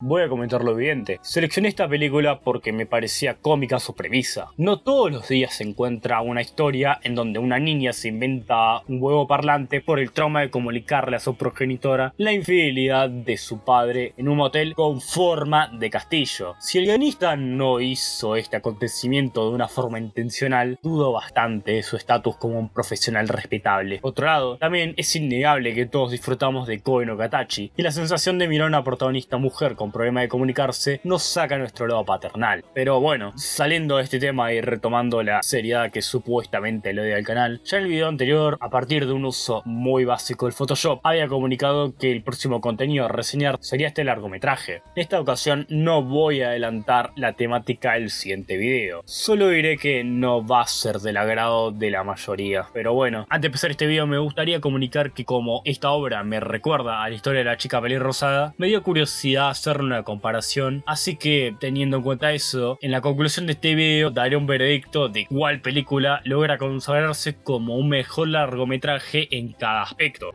Voy a comentar lo evidente. Seleccioné esta película porque me parecía cómica su premisa. No todos los días se encuentra una historia en donde una niña se inventa un huevo parlante por el trauma de comunicarle a su progenitora la infidelidad de su padre en un motel con forma de castillo. Si el guionista no hizo este acontecimiento de una forma intencional, dudo bastante de su estatus como un profesional respetable. Por otro lado, también es innegable que todos disfrutamos de Koe no Katachi, y la sensación de mirar a una protagonista mujer con problema de comunicarse nos saca a nuestro lado paternal. Pero bueno, saliendo de este tema y retomando la seriedad que supuestamente le doy al canal, ya en el video anterior, a partir de un uso muy básico del Photoshop, había comunicado que el próximo contenido a reseñar sería este largometraje. En esta ocasión no voy a adelantar la temática del siguiente video, solo diré que no va a ser del agrado de la mayoría. Pero bueno, antes de empezar este video me gustaría comunicar que como esta obra me recuerda a la historia de la chica pelirrosada, me dio curiosidad hacer una comparación, así que teniendo en cuenta eso, en la conclusión de este video daré un veredicto de cuál película logra consagrarse como un mejor largometraje en cada aspecto.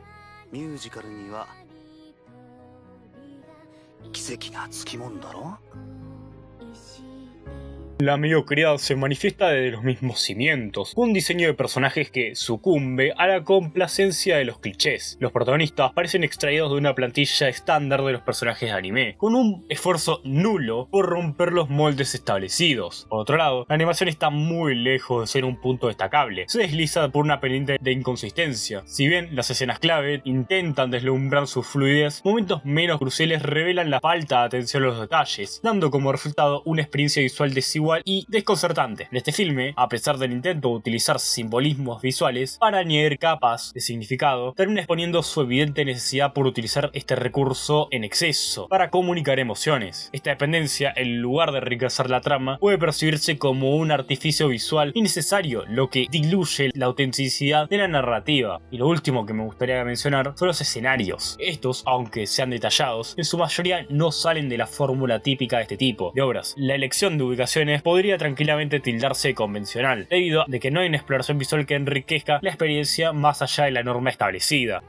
La mediocridad se manifiesta desde los mismos cimientos, un diseño de personajes que sucumbe a la complacencia de los clichés. Los protagonistas parecen extraídos de una plantilla estándar de los personajes de anime, con un esfuerzo nulo por romper los moldes establecidos. Por otro lado, la animación está muy lejos de ser un punto destacable, se desliza por una pendiente de inconsistencia. Si bien las escenas clave intentan deslumbrar su fluidez, momentos menos cruciales revelan la falta de atención a los detalles, dando como resultado una experiencia visual desigual y desconcertante. En este filme, a pesar del intento de utilizar simbolismos visuales para añadir capas de significado, termina exponiendo su evidente necesidad por utilizar este recurso en exceso para comunicar emociones. Esta dependencia, en lugar de enriquecer la trama, puede percibirse como un artificio visual innecesario, lo que diluye la autenticidad de la narrativa. Y lo último que me gustaría mencionar son los escenarios. Estos, aunque sean detallados, en su mayoría no salen de la fórmula típica de este tipo de obras. La elección de ubicaciones podría tranquilamente tildarse de convencional, debido a que no hay una exploración visual que enriquezca la experiencia más allá de la norma establecida.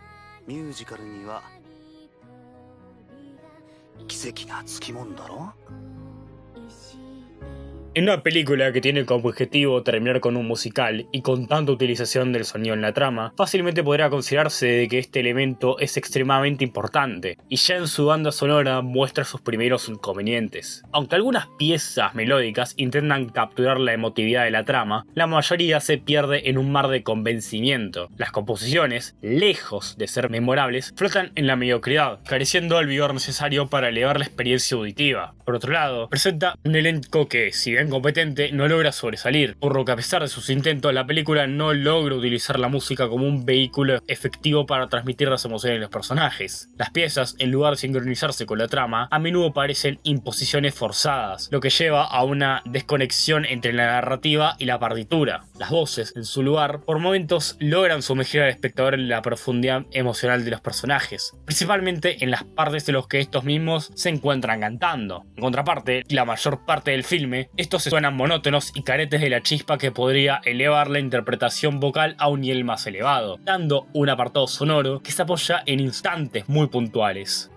En una película que tiene como objetivo terminar con un musical y con tanta utilización del sonido en la trama, fácilmente podrá considerarse de que este elemento es extremadamente importante, y ya en su banda sonora muestra sus primeros inconvenientes. Aunque algunas piezas melódicas intentan capturar la emotividad de la trama, la mayoría se pierde en un mar de convencimiento. Las composiciones, lejos de ser memorables, flotan en la mediocridad, careciendo del vigor necesario para elevar la experiencia auditiva. Por otro lado, presenta un elenco que, si bien competente, no logra sobresalir, por lo que a pesar de sus intentos, la película no logra utilizar la música como un vehículo efectivo para transmitir las emociones de los personajes. Las piezas, en lugar de sincronizarse con la trama, a menudo parecen imposiciones forzadas, lo que lleva a una desconexión entre la narrativa y la partitura. Las voces, en su lugar, por momentos logran sumergir al espectador en la profundidad emocional de los personajes, principalmente en las partes de los que estos mismos se encuentran cantando. En contraparte, la mayor parte del filme, estos se suenan monótonos y caretes de la chispa que podría elevar la interpretación vocal a un nivel más elevado, dando un apartado sonoro que se apoya en instantes muy puntuales.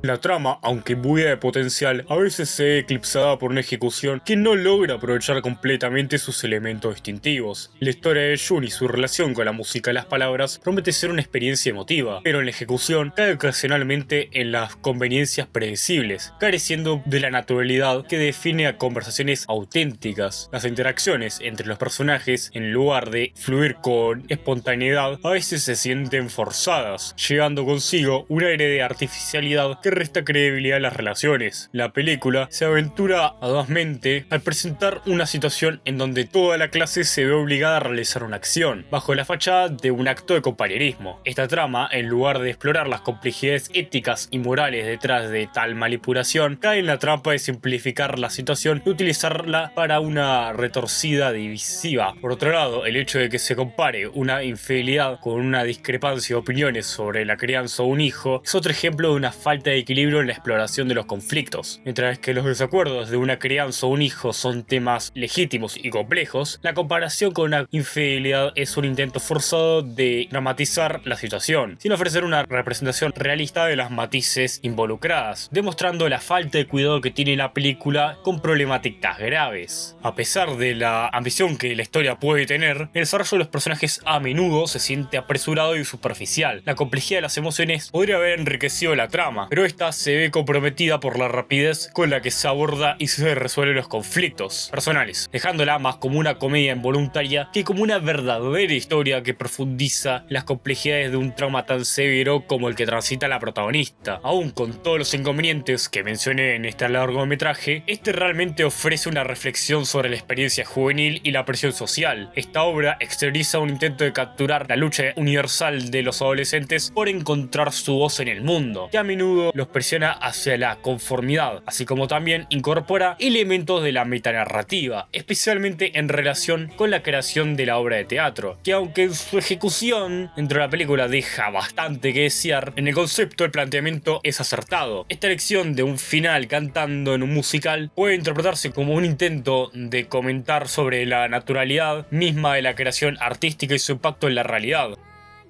La trama, aunque buena de potencial, a veces se ve eclipsada por una ejecución que no logra aprovechar completamente sus elementos distintivos. La historia de Jun y su relación con la música y las palabras promete ser una experiencia emotiva, pero en la ejecución cae ocasionalmente en las conveniencias predecibles, careciendo de la naturalidad que define a conversaciones auténticas. Las interacciones entre los personajes, en lugar de fluir con espontaneidad, a veces se sienten forzadas, llevando consigo un aire de artificialidad que resta credibilidad a las relaciones. La película se aventura audazmente al presentar una situación en donde toda la clase se ve obligada a realizar una acción, bajo la fachada de un acto de compañerismo. Esta trama, en lugar de explorar las complejidades éticas y morales detrás de tal manipulación, cae en la trampa de simplificar la situación y utilizarla para una retorcida divisiva. Por otro lado, el hecho de que se compare una infidelidad con una discrepancia de opiniones sobre la crianza de un hijo es otro ejemplo de una falta de equilibrio en la exploración de los conflictos. Mientras que los desacuerdos de una crianza o un hijo son temas legítimos y complejos, la comparación con una infidelidad es un intento forzado de dramatizar la situación, sin ofrecer una representación realista de las matices involucradas, demostrando la falta de cuidado que tiene la película con problemáticas graves. A pesar de la ambición que la historia puede tener, el desarrollo de los personajes a menudo se siente apresurado y superficial. La complejidad de las emociones podría haber enriquecido la trama, pero esta se ve comprometida por la rapidez con la que se aborda y se resuelven los conflictos personales, dejándola más como una comedia involuntaria que como una verdadera historia que profundiza las complejidades de un trauma tan severo como el que transita la protagonista. Aún con todos los inconvenientes que mencioné en este largometraje, este realmente ofrece una reflexión sobre la experiencia juvenil y la presión social. Esta obra exterioriza un intento de capturar la lucha universal de los adolescentes por encontrar su voz en el mundo, que a menudo los presiona hacia la conformidad, así como también incorpora elementos de la metanarrativa, especialmente en relación con la creación de la obra de teatro, que aunque en su ejecución dentro de la película deja bastante que desear, en el concepto el planteamiento es acertado. Esta elección de un final cantando en un musical puede interpretarse como un intento de comentar sobre la naturalidad misma de la creación artística y su impacto en la realidad.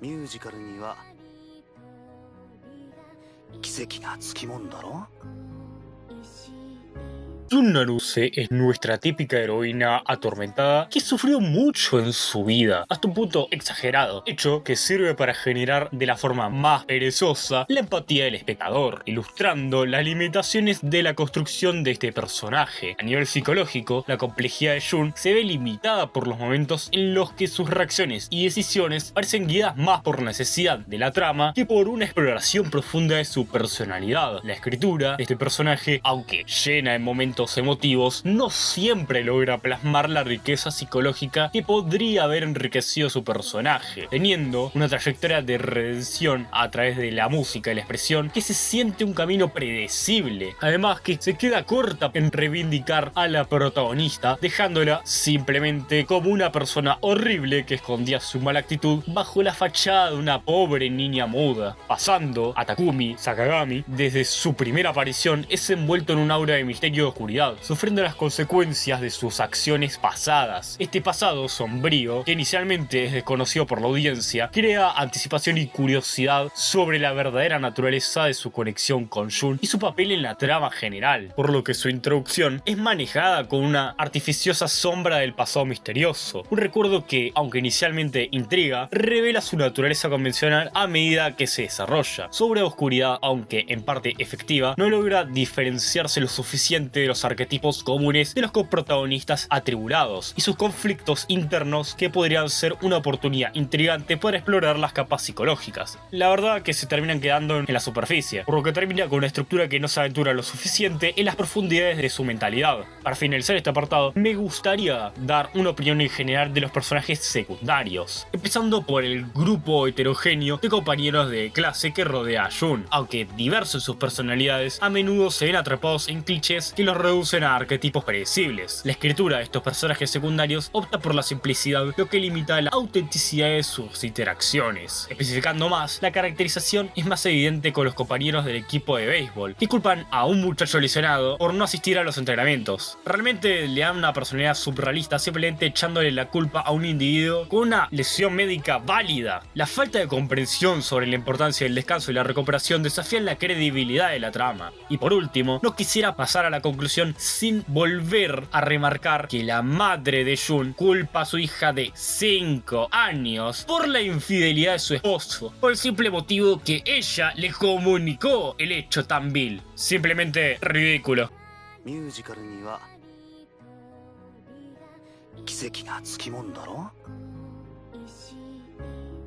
ミュージカルには奇跡がつきもんだろ Jun Naruse es nuestra típica heroína atormentada que sufrió mucho en su vida, hasta un punto exagerado, hecho que sirve para generar de la forma más perezosa la empatía del espectador, ilustrando las limitaciones de la construcción de este personaje. A nivel psicológico, la complejidad de Jun se ve limitada por los momentos en los que sus reacciones y decisiones parecen guiadas más por necesidad de la trama que por una exploración profunda de su personalidad. La escritura de este personaje, aunque llena de momentos emotivos, no siempre logra plasmar la riqueza psicológica que podría haber enriquecido su personaje, teniendo una trayectoria de redención a través de la música y la expresión que se siente un camino predecible, además que se queda corta en reivindicar a la protagonista, dejándola simplemente como una persona horrible que escondía su mala actitud bajo la fachada de una pobre niña muda, pasando a Takumi Sakagami desde su primera aparición es envuelto en un aura de misterio y oscuridad, sufriendo las consecuencias de sus acciones pasadas. Este pasado sombrío, que inicialmente es desconocido por la audiencia, crea anticipación y curiosidad sobre la verdadera naturaleza de su conexión con Jun y su papel en la trama general, por lo que su introducción es manejada con una artificiosa sombra del pasado misterioso, un recuerdo que, aunque inicialmente intriga, revela su naturaleza convencional a medida que se desarrolla. Su obra de oscuridad, aunque en parte efectiva, no logra diferenciarse lo suficiente de los arquetipos comunes de los coprotagonistas atribulados y sus conflictos internos que podrían ser una oportunidad intrigante para explorar las capas psicológicas. La verdad que se terminan quedando en la superficie, por lo que termina con una estructura que no se aventura lo suficiente en las profundidades de su mentalidad. Para finalizar este apartado, me gustaría dar una opinión en general de los personajes secundarios, empezando por el grupo heterogéneo de compañeros de clase que rodea a Jun. Aunque diversos en sus personalidades, a menudo se ven atrapados en clichés que los reducen a arquetipos predecibles. La escritura de estos personajes secundarios opta por la simplicidad, lo que limita la autenticidad de sus interacciones. Especificando más, la caracterización es más evidente con los compañeros del equipo de béisbol, que culpan a un muchacho lesionado por no asistir a los entrenamientos. Realmente le dan una personalidad surrealista simplemente echándole la culpa a un individuo con una lesión médica válida. La falta de comprensión sobre la importancia del descanso y la recuperación desafían la credibilidad de la trama. Y por último, no quisiera pasar a la conclusión sin volver a remarcar que la madre de Jun culpa a su hija de 5 años por la infidelidad de su esposo, por el simple motivo que ella le comunicó el hecho tan vil. Simplemente ridículo. ミュージカルには奇跡がつきもんだろ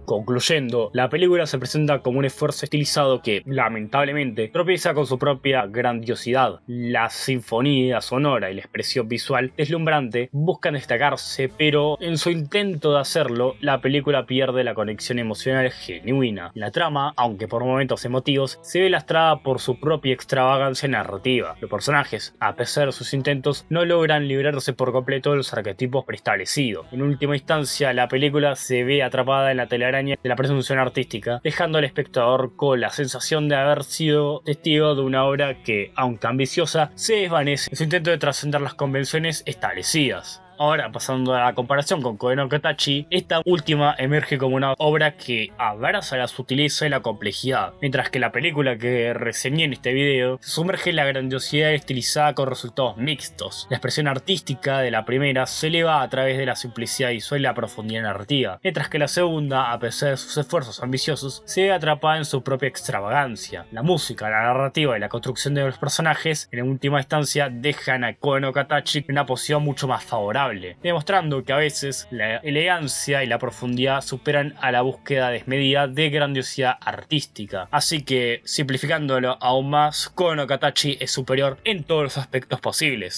Concluyendo, la película se presenta como un esfuerzo estilizado que, lamentablemente, tropieza con su propia grandiosidad. La sinfonía sonora y la expresión visual deslumbrante buscan destacarse, pero en su intento de hacerlo, la película pierde la conexión emocional genuina. La trama, aunque por momentos emotivos, se ve lastrada por su propia extravagancia narrativa. Los personajes, a pesar de sus intentos, no logran librarse por completo de los arquetipos preestablecidos. En última instancia, la película se ve atrapada en la telaraña telaraña de la presunción artística, dejando al espectador con la sensación de haber sido testigo de una obra que, aunque ambiciosa, se desvanece en su intento de trascender las convenciones establecidas. Ahora, pasando a la comparación con Koe no Katachi, esta última emerge como una obra que abraza la sutileza y la complejidad, mientras que la película que reseñé en este video se sumerge en la grandiosidad estilizada con resultados mixtos. La expresión artística de la primera se eleva a través de la simplicidad visual y la profundidad narrativa, mientras que la segunda, a pesar de sus esfuerzos ambiciosos, se ve atrapada en su propia extravagancia. La música, la narrativa y la construcción de los personajes, en última instancia, dejan a Koe no Katachi en una posición mucho más favorable, demostrando que a veces la elegancia y la profundidad superan a la búsqueda desmedida de grandiosidad artística. Así que, simplificándolo aún más, Koe no Katachi es superior en todos los aspectos posibles.